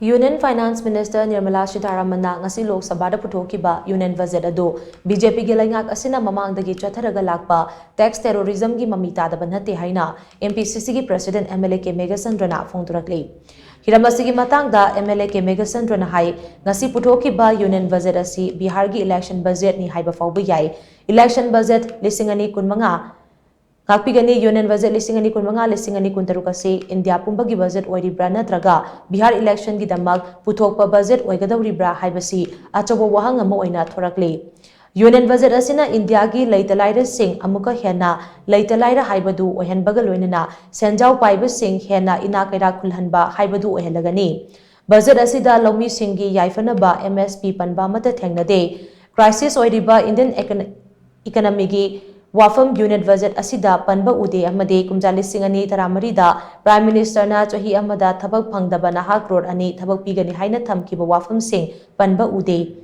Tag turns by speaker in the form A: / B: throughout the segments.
A: Union Finance Minister Nirmala Shitaraman Ngasi Lok Sabha Puthokkhiba Union Budget ado BJP gi leingak asina mamang dagi chatharaga lakpa tax terrorism gi Mami Tadaba Natte haina MPCC gi President MLA K Meghachandra na phongdorakli. Hiramasi gi matang da MLA K Meghachandra na hai ngasi Puthokkhiba Union Budget asi Bihar gi election budget ni haiba fawba yai. Election budget lisingani kunmanga Kakpigani Union Budget lisingani kunmanga lisingani kuntaruk asi India pumbagi budget oiribra natraga Bihar election gi damak puthokpa budget oigadawribra haibasi achobo wahang ama oina thorakli. Union Budget asina India gi leitalaira sing amuka hena leitalaira haibadu ohenbaga loinana senjau paiba sing hena inakaira khulhanba haibadu ohelagani. Budget asida lawmi singi yaifanaba MSP panba mata thengnade crisis oiriba Indian economy gi Wafam Unit Budget asida panba ude amade kumjali singani taramarida Prime Minister na chahi amada thabak phangdaba naha crore ani thabak pigani haina thamkiba wafam sing panba ude.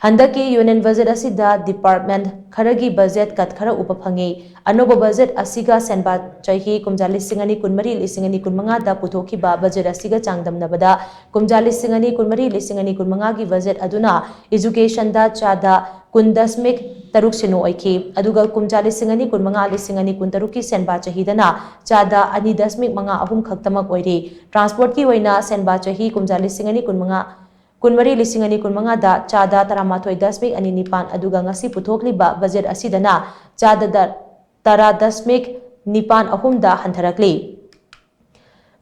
A: Handaki Union Budget asida Department kharagi budget kat khara upa phangi anoba budget asiga senba chahi kumjali singani kunmari lisingani kunmanga da Puthokkhiba budget asiga changdamnabada kumjali singani kunmari lisingani kunmanga gi budget aduna education da chada kundasmik taruk sino oiki aduga kumjali singani kunmanga lisingani kuntaruki senba chahidana chada ani dasmik manga ahum khaktamak oiri transport ki oina senba chahi kumjali singani kunmanga kunmari lisingani kunmanga da chada taramathoi dasmik ani nipan aduga ngasi puthokliba budget asidana chada da tara dasmik nipan ahum da hantharakli.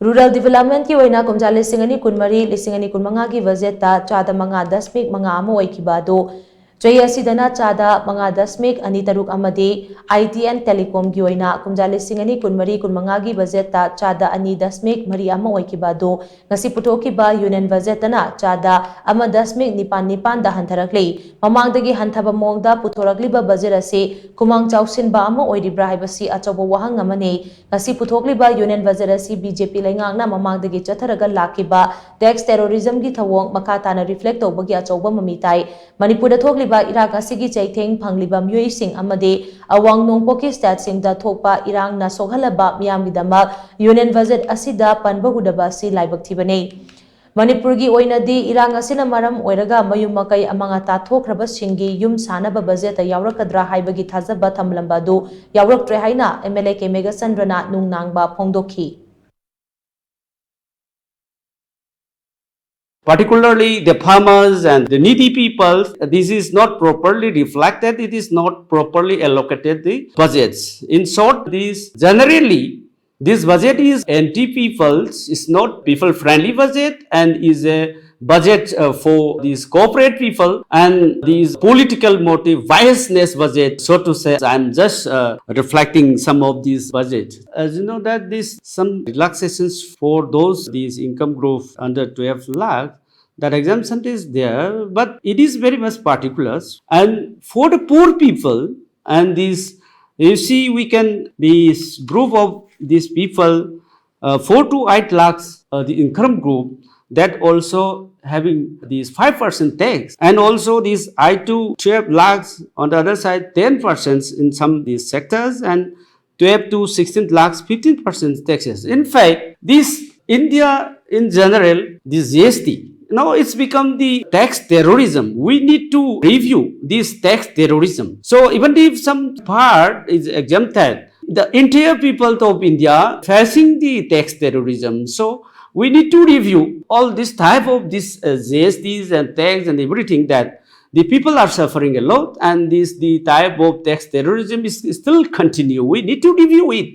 A: Rural Development ki oina kumjali singani kunmari lisingani kunmanga ki budget ta chada manga dasmik manga ama oikiba do Jaya Sidana Chada Manga Dasmik Ani Taruk Amadi IT and Telecom Gioina Kumjali Singani Kunmari Kunmangagi Bazeta Chada Ani Dasmik Mariama Oikibado Ngasi Puthokkhiba Union Bazetana Chada Ama Dasmik Nipan da Hantarakli Mamang dagi Hantaba Mongda Puthorakliba Bazerasi Kumang Chausin Ba Ama Oiribra Haibasi Achobo Wahang Amane Ngasi Puthokkhiba Union Bazerasi BJP Leingakna Mamang dagi chatharaga lakiba tax terrorism gi thawong makatana reflect tawbagi achoba mamitai Manipur da Iraq asigi chaitheng phangliba myoi sing amade awang nongpoki stat sing da thokpa irang na soghalaba miyam gidama Union Budget asida panba hudaba si laibak thibane Manipur gi oinadi irang asina maram oiraga mayum makai amanga ta thokraba singi yum sanaba budget yawrakadra haibagi thajaba thamlamba do yawraktre haina MLA K Meghachandra na nungnangba phongdokhi
B: Particularly the farmers and the needy people, this is not properly reflected, it is not properly allocated the budgets. In short, this budget is anti-people's, it's not people-friendly budget and is a budget for these corporate people and these political motive biasness budget, so to say. I'm just reflecting some of these budgets. As you know that this some relaxations for these income group under 12 lakh, that exemption is there, but it is very much particular. And for the poor people and these, you see, this group of these people, 4 to 8 lakhs, the income group, that also having these 5% tax, and also these 8 to 12 lakhs on the other side 10% in some these sectors, and 12 to 16 lakhs 15% taxes. In fact, this India in general, this GST, now it's become the tax terrorism. We need to review this tax terrorism. So even if some part is exempted, the entire people of India facing the tax terrorism. So we need to review all this type of this GSTs and tax and everything, that the people are suffering a lot, and the type of tax terrorism is still continue. We need to review it.